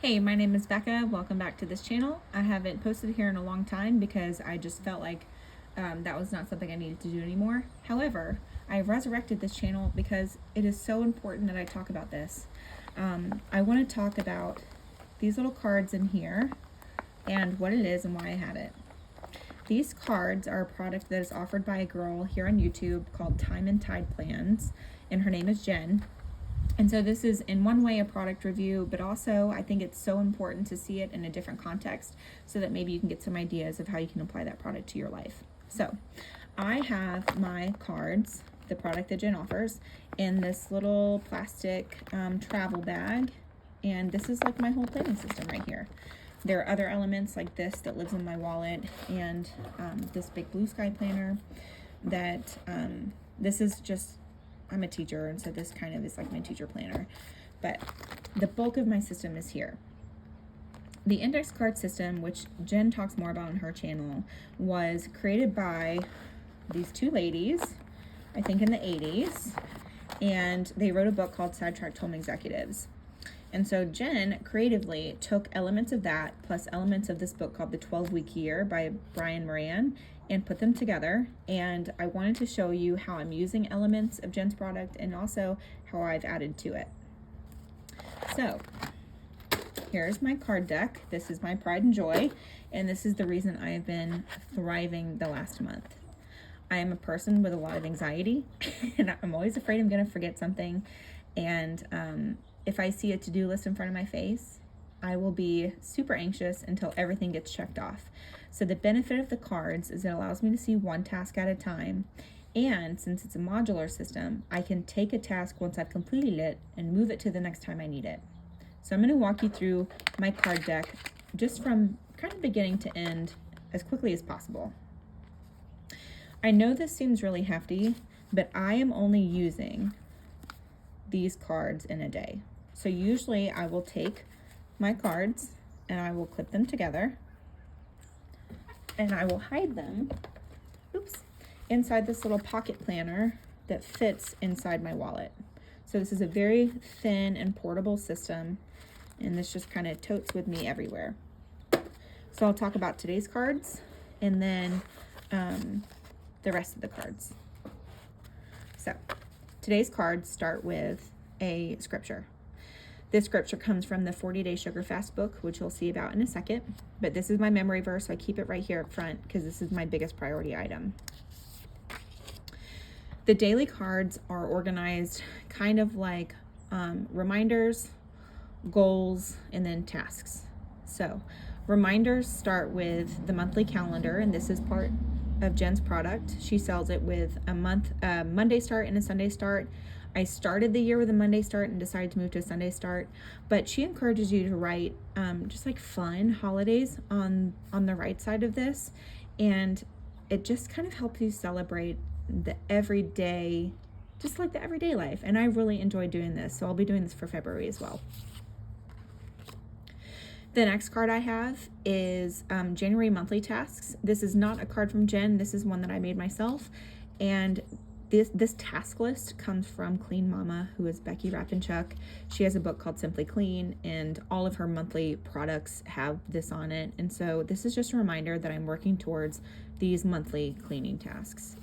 Hey, my name is Becca. Welcome back to this channel. I haven't posted here in a long time because I just felt like that was not something I needed to do anymore. However, I resurrected this channel because it is so important that I talk about this. I want to talk about these little cards in here and what it is and why I have it. These cards are a product that is offered by a girl here on YouTube called Time and Tide Plans, and her name is Jen. And so this is in one way a product review, but also I think it's so important to see it in a different context so that maybe you can get some ideas of how you can apply that product to your life. So I have my cards, the product that Jen offers, in this little plastic travel bag. And this is like my whole planning system right here. There are other elements like this that lives in my wallet, and this big blue sky planner that this is just, I'm a teacher, and so this kind of is like my teacher planner, but the bulk of my system is here. The index card system, which Jen talks more about on her channel, was created by these two ladies, I think in the 80s, and they wrote a book called Sidetracked Home Executives. And so Jen creatively took elements of that plus elements of this book called The 12-Week Year by Brian Moran and put them together. And I wanted to show you how I'm using elements of Jen's product and also how I've added to it. So here's my card deck. This is my pride and joy, and this is the reason I have been thriving the last month. I am a person with a lot of anxiety, and I'm always afraid I'm going to forget something. And if I see a to-do list in front of my face, I will be super anxious until everything gets checked off. So the benefit of the cards is it allows me to see one task at a time. And since it's a modular system, I can take a task once I've completed it and move it to the next time I need it. So I'm going to walk you through my card deck just from kind of beginning to end as quickly as possible. I know this seems really hefty, but I am only using these cards in a day. So usually I will take my cards and I will clip them together and I will hide them, inside this little pocket planner that fits inside my wallet. So this is a very thin and portable system, and this just kind of totes with me everywhere. So I'll talk about today's cards and then the rest of the cards. So today's cards start with a scripture. This scripture comes from the 40-Day Sugar Fast book, which you'll see about in a second. But this is my memory verse, so I keep it right here up front because this is my biggest priority item. The daily cards are organized kind of like reminders, goals, and then tasks. So reminders start with the monthly calendar, and this is part of Jen's product. She sells it with a Monday start and a Sunday start. I started the year with a Monday start and decided to move to a Sunday start, but she encourages you to write just like fun holidays on the right side of this, and it just kind of helps you celebrate the everyday, just like the everyday life. And I really enjoy doing this, so I'll be doing this for February as well. The next card I have is January monthly tasks. This is not a card from Jen. This is one that I made myself, and this task list comes from Clean Mama, who is Becky Rapinchuk. She has a book called Simply Clean, and all of her monthly products have this on it. And so this is just a reminder that I'm working towards these monthly cleaning tasks.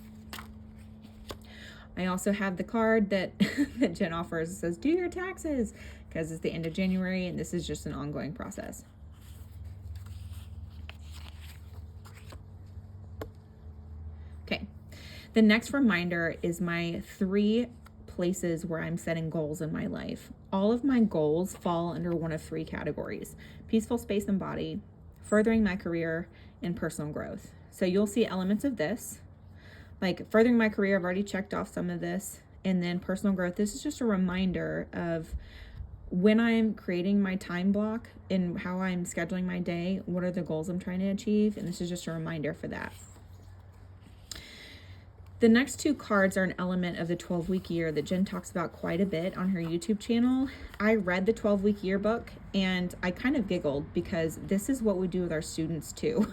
I also have the card that, that Jen offers. It says, do your taxes, because it's the end of January, and this is just an ongoing process. Okay. The next reminder is my 3 places where I'm setting goals in my life. All of my goals fall under one of 3 categories: peaceful space and body, furthering my career, and personal growth. So you'll see elements of this. Like furthering my career, I've already checked off some of this. And then personal growth, this is just a reminder of when I'm creating my time block and how I'm scheduling my day, what are the goals I'm trying to achieve? And this is just a reminder for that. The next two cards are an element of the 12-week year that Jen talks about quite a bit on her YouTube channel. I read the 12-week yearbook and I kind of giggled because this is what we do with our students too.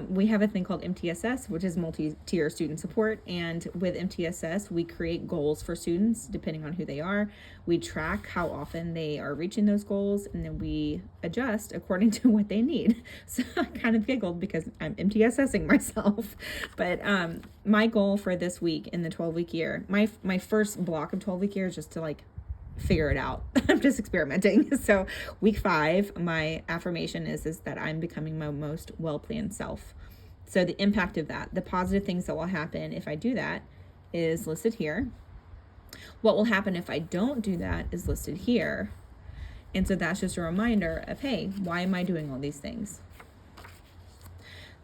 We have a thing called MTSS, which is multi-tier student support. And with MTSS, we create goals for students depending on who they are. We track how often they are reaching those goals, and then we adjust according to what they need. So I kind of giggled because I'm MTSSing myself. But my goal for this week in the 12-week year, my first block of 12-week year is just to like figure it out. I'm just experimenting. So week 5, my affirmation is that I'm becoming my most well-planned self. So the impact of that, the positive things that will happen if I do that is listed here. What will happen if I don't do that is listed here. And so that's just a reminder of, hey, why am I doing all these things?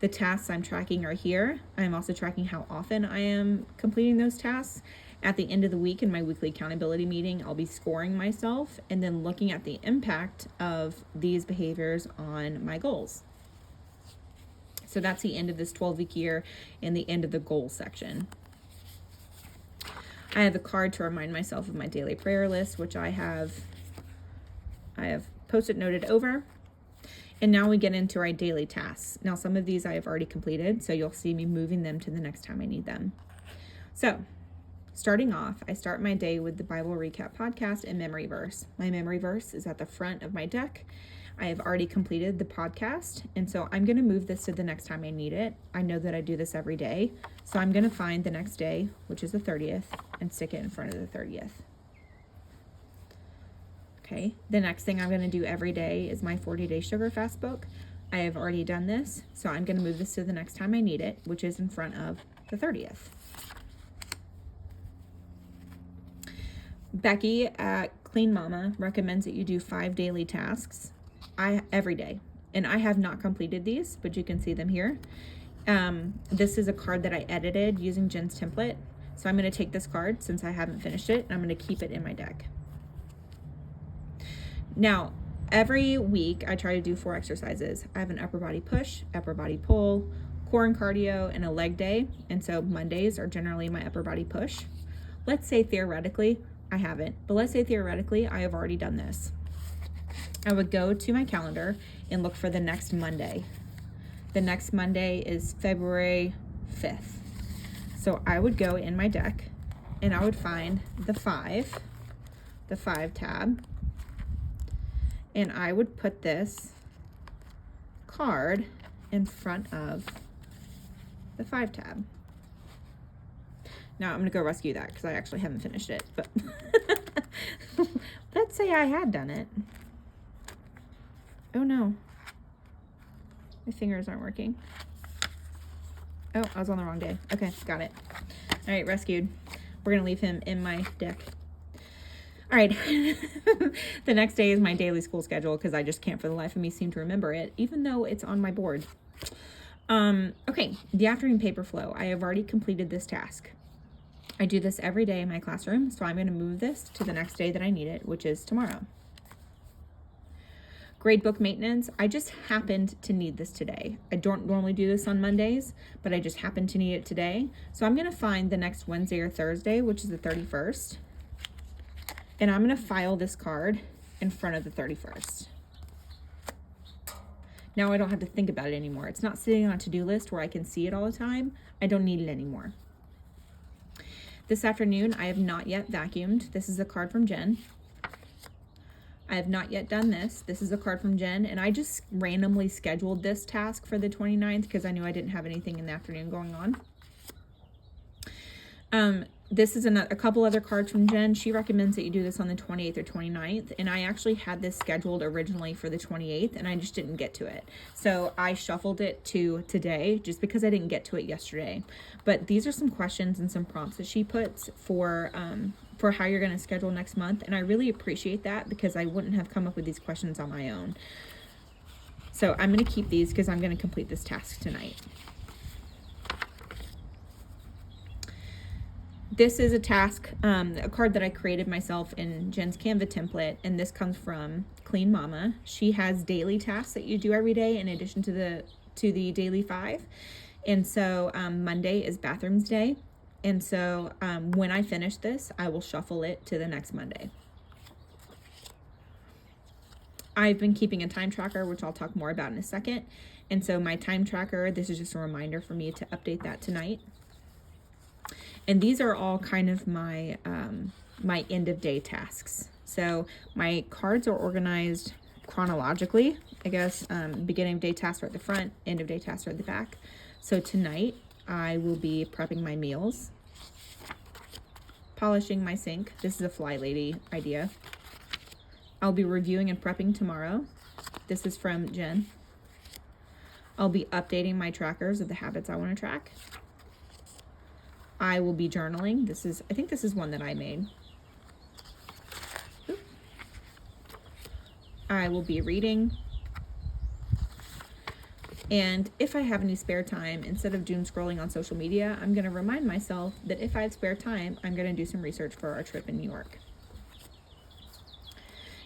The tasks I'm tracking are here. I'm also tracking how often I am completing those tasks. At the end of the week in my weekly accountability meeting, I'll be scoring myself and then looking at the impact of these behaviors on my goals. So that's the end of this 12-week year and the end of the goal section. I have a card to remind myself of my daily prayer list, which I have post-it noted over. And now we get into our daily tasks. Now, some of these I have already completed, so you'll see me moving them to the next time I need them. So, starting off, I start my day with the Bible Recap podcast and memory verse. My memory verse is at the front of my deck. I have already completed the podcast, and so I'm going to move this to the next time I need it. I know that I do this every day, so I'm going to find the next day, which is the 30th, and stick it in front of the 30th. Okay, the next thing I'm going to do every day is my 40-day sugar fast book. I have already done this, so I'm going to move this to the next time I need it, which is in front of the 30th. Becky at Clean Mama recommends that you do 5 daily tasks every day, and I have not completed these, but you can see them here. This is a card that I edited using Jen's template, so I'm going to take this card since I haven't finished it, and I'm going to keep it in my deck. Now, every week I try to do 4 exercises. I have an upper body push, upper body pull, core and cardio, and a leg day. And so Mondays are generally my upper body push. Let's say theoretically, I haven't, but let's say theoretically I have already done this. I would go to my calendar and look for the next Monday. The next Monday is February 5th. So I would go in my deck and I would find the 5 tab. And I would put this card in front of the 5 tab. Now I'm gonna go rescue that because I actually haven't finished it, but let's say I had done it. Oh no, my fingers aren't working. Oh, I was on the wrong day. Okay, got it. All right, rescued. We're gonna leave him in my deck. All right, the next day is my daily school schedule because I just can't for the life of me seem to remember it, even though it's on my board. Okay, the afternoon paper flow. I have already completed this task. I do this every day in my classroom, so I'm going to move this to the next day that I need it, which is tomorrow. Gradebook maintenance. I just happened to need this today. I don't normally do this on Mondays, but I just happened to need it today. So I'm going to find the next Wednesday or Thursday, which is the 31st. And I'm going to file this card in front of the 31st. Now I don't have to think about it anymore. It's not sitting on a to-do list where I can see it all the time. I don't need it anymore. This afternoon, I have not yet vacuumed. This is a card from Jen. I have not yet done this. This is a card from Jen, and I just randomly scheduled this task for the 29th because I knew I didn't have anything in the afternoon going on. This is a couple other cards from Jen. She recommends that you do this on the 28th or 29th, and I actually had this scheduled originally for the 28th, and I just didn't get to it. So I shuffled it to today just because I didn't get to it yesterday. But these are some questions and some prompts that she puts for how you're going to schedule next month, and I really appreciate that because I wouldn't have come up with these questions on my own. So I'm going to keep these because I'm going to complete this task tonight. This is a task, a card that I created myself in Jen's Canva template, and this comes from Clean Mama. She has daily tasks that you do every day in addition to the daily 5. And so Monday is bathrooms day. And so when I finish this, I will shuffle it to the next Monday. I've been keeping a time tracker, which I'll talk more about in a second. And so my time tracker, this is just a reminder for me to update that tonight. And these are all kind of my my end of day tasks. So my cards are organized chronologically, I guess. Beginning of day tasks are at the front, end of day tasks are at the back. So tonight I will be prepping my meals, polishing my sink. This is a Fly Lady idea. I'll be reviewing and prepping tomorrow. This is from Jen. I'll be updating my trackers of the habits I want to track. I will be journaling. I think this is one that I made. Oop. I will be reading. And if I have any spare time, instead of doom scrolling on social media, I'm going to remind myself that if I have spare time, I'm going to do some research for our trip in New York.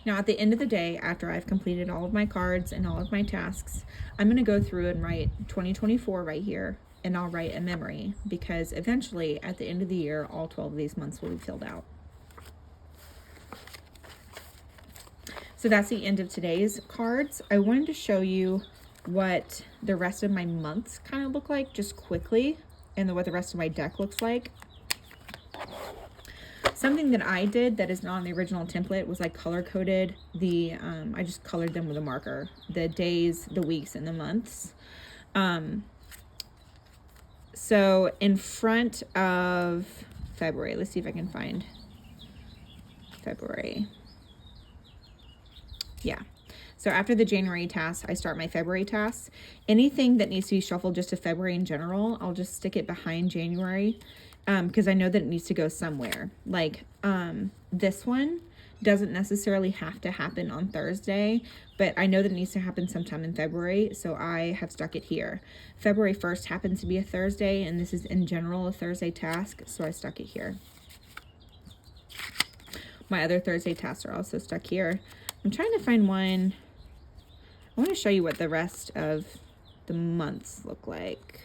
Now, at the end of the day, after I've completed all of my cards and all of my tasks, I'm going to go through and write 2024 right here, and I'll write a memory, because eventually, at the end of the year, all 12 of these months will be filled out. So that's the end of today's cards. I wanted to show you what the rest of my months kind of look like, just quickly, and what the rest of my deck looks like. Something that I did that is not on the original template was I color-coded the, I just colored them with a marker, the days, the weeks, and the months. So in front of February, let's see if I can find February. Yeah. So after the January tasks, I start my February tasks. Anything that needs to be shuffled just to February in general, I'll just stick it behind January. Because I know that it needs to go somewhere. Like this one doesn't necessarily have to happen on Thursday, but I know that it needs to happen sometime in February, so I have stuck it here. February 1st happens to be a Thursday, and this is in general a Thursday task, so I stuck it here. My other Thursday tasks are also stuck here. I'm trying to find one. I want to show you what the rest of the months look like.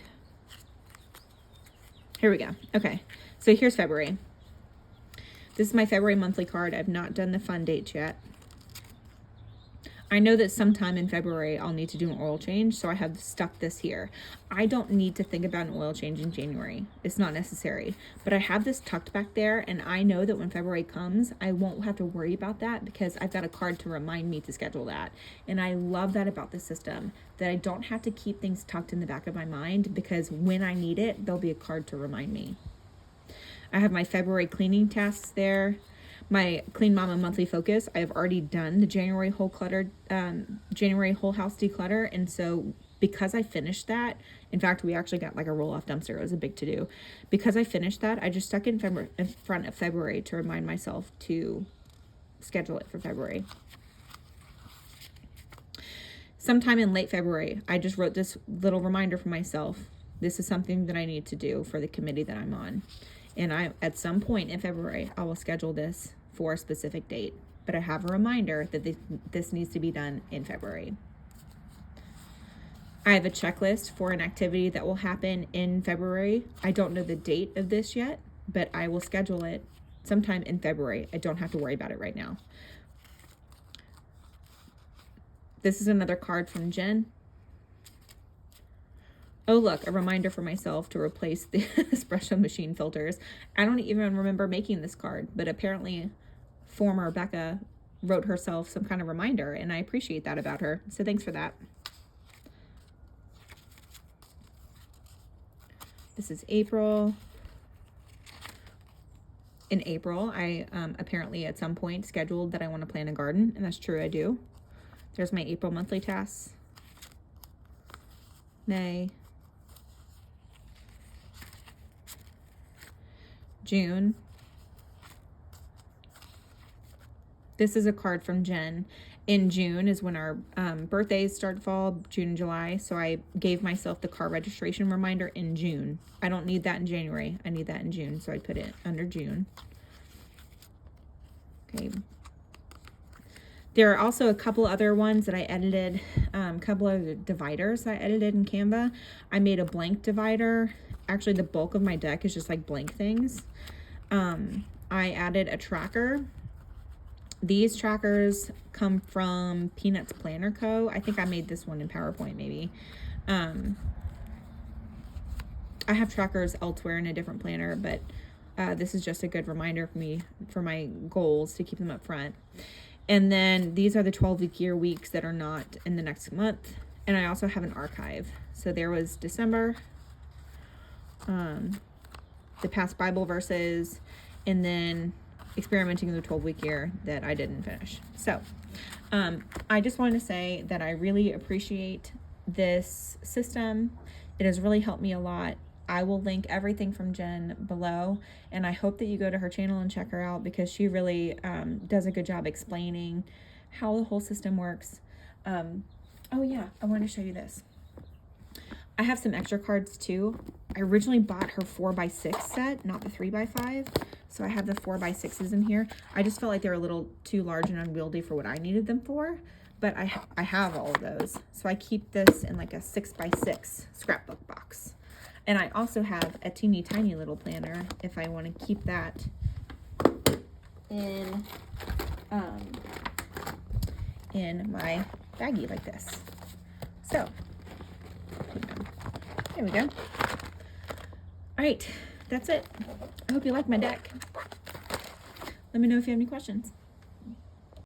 Here we go. Okay, so here's February. This is my February monthly card. I've not done the fun dates yet. I know that sometime in February I'll need to do an oil change, so I have stuck this here. I don't need to think about an oil change in January. It's not necessary, but I have this tucked back there, and I know that when February comes, I won't have to worry about that because I've got a card to remind me to schedule that. And I love that about the system, that I don't have to keep things tucked in the back of my mind, because when I need it, there'll be a card to remind me. I have my February cleaning tasks there. My Clean Mama monthly focus, I have already done the January whole house declutter, and so because I finished that, in fact, we actually got like a roll-off dumpster. It was a big to-do. Because I finished that, I just stuck it in front of February to remind myself to schedule it for February. Sometime in late February, I just wrote this little reminder for myself. This is something that I need to do for the committee that I'm on. And at some point in February, I will schedule this for a specific date. But I have a reminder that this needs to be done in February. I have a checklist for an activity that will happen in February. I don't know the date of this yet, but I will schedule it sometime in February. I don't have to worry about it right now. This is another card from Jen. Oh, look, a reminder for myself to replace the espresso machine filters. I don't even remember making this card, but apparently former Becca wrote herself some kind of reminder, and I appreciate that about her. So thanks for that. This is April. In April, I apparently at some point scheduled that I want to plant a garden, and that's true, I do. There's my April monthly tasks. May. June. This is a card from Jen. In June is when our birthdays start to fall, June and July. So I gave myself the car registration reminder in June. I don't need that in January. I need that in June. So I put it under June. Okay. There are also a couple other ones that I edited, a couple of dividers I edited in Canva. I made a blank divider actually the bulk of my deck is just like blank things. I added a tracker. These trackers come from Peanuts Planner Co. I think I made this one in PowerPoint maybe. I have trackers elsewhere in a different planner, but this is just a good reminder for me for my goals to keep them up front. And then these are the 12-week year weeks that are not in the next month. And I also have an archive. So there was December, the past Bible verses, and then experimenting with the 12-week year that I didn't finish. So I just wanted to say that I really appreciate this system. It has really helped me a lot. I will link everything from Jen below, and I hope that you go to her channel and check her out, because she really does a good job explaining how the whole system works. Oh yeah, I wanted to show you this. I have some extra cards too. I originally bought her 4x6 set, not the 3x5. So I have the 4x6s in here. I just felt like they were a little too large and unwieldy for what I needed them for, but I have all of those. So I keep this in like a 6x6 scrapbook box. And I also have a teeny tiny little planner if I want to keep that in my baggie like this. So there we go. All right, that's it. I hope you like my deck. Let me know if you have any questions.